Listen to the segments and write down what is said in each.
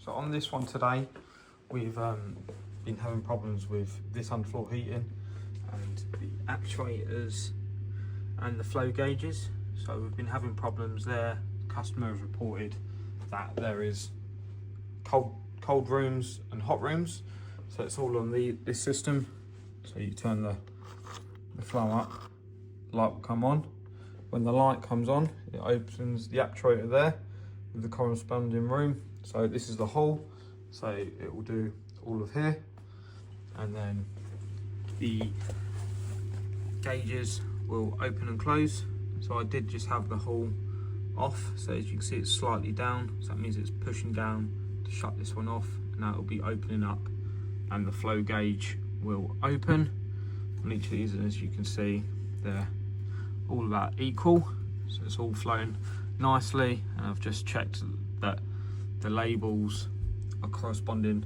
So on this one today, we've been having problems with this underfloor heating and the actuators and the flow gauges. So we've been having problems there. The customer has reported that there is cold rooms and hot rooms. So it's all on this system. So you turn the flow up, light will come on. When the light comes on, it opens the actuator there with the corresponding room. So this is the hole, so it will do all of here, and then the gauges will open and close. So I did just have the hole off, so as you can see it's slightly down, so that means it's pushing down to shut this one off, and now it will be opening up and the flow gauge will open. And each of these, as you can see, they're all about equal, so it's all flowing nicely, and I've just checked that the labels are corresponding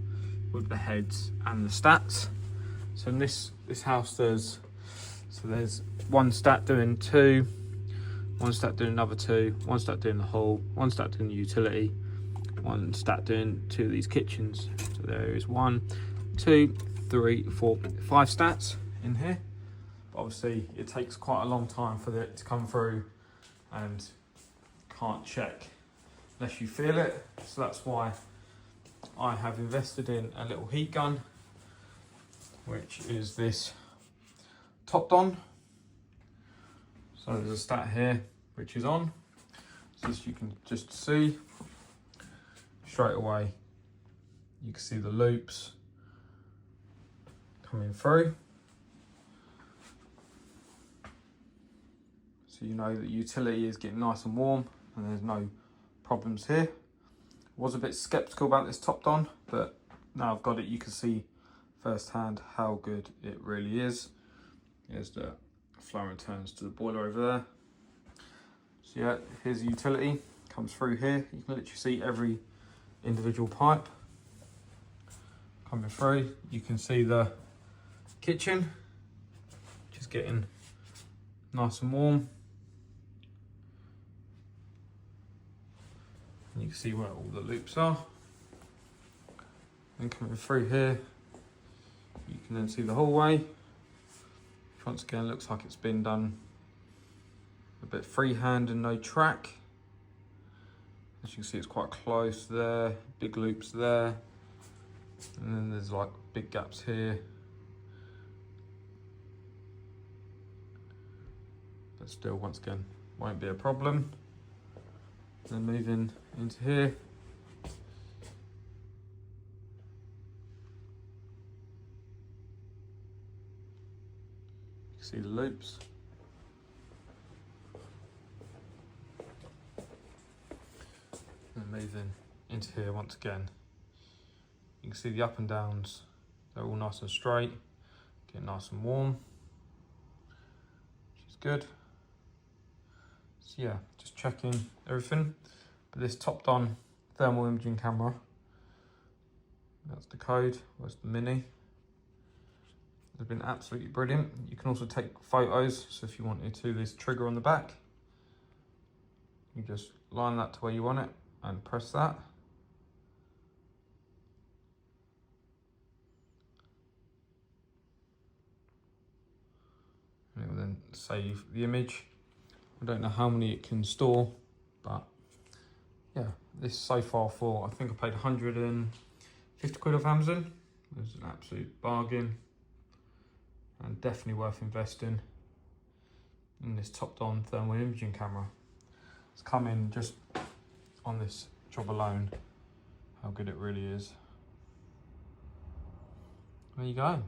with the heads and the stats. So in this house there's one stat doing 2, one stat doing another 2, one stat doing the hall, one stat doing the utility, one stat doing 2 of these kitchens. So there is 1, 2, 3, 4, 5 stats in here. But obviously it takes quite a long time for it to come through, and can't check unless you feel it. So that's why I have invested in a little heat gun, which is this TOPDON. So there's a stat here which is on, so as you can just see straight away, you can see the loops coming through, so you know that utility is getting nice and warm and there's no problems here. Was a bit skeptical about this TOPDON, but now I've got it, you can see firsthand how good it really is. Here's the flow returns to the boiler over there. So yeah, here's the utility, comes through here. You can literally see every individual pipe coming through. You can see the kitchen just getting nice and warm. And you can see where all the loops are. And coming through here, you can then see the hallway, which once again looks like it's been done a bit freehand and no track. As you can see, it's quite close there, big loops there, and then there's like big gaps here. But still, once again, won't be a problem. Then moving into here, you can see the loops. And moving into here once again, you can see the up and downs, they're all nice and straight, getting nice and warm, which is good. So yeah, just checking everything. But this TOPDON thermal imaging camera, that's the code, where's the mini. They've been absolutely brilliant. You can also take photos, so if you wanted to, this trigger on the back, you just line that to where you want it and press that. And it will then save the image. I don't know how many it can store, but yeah, this so far for, I think I paid 150 quid off Amazon. It was an absolute bargain and definitely worth investing in this TOPDON thermal imaging camera. It's come in just on this job alone, how good it really is. There you go.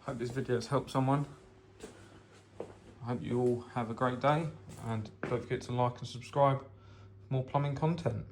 Hope this video has helped someone. I hope you all have a great day, and don't forget to like and subscribe for more plumbing content.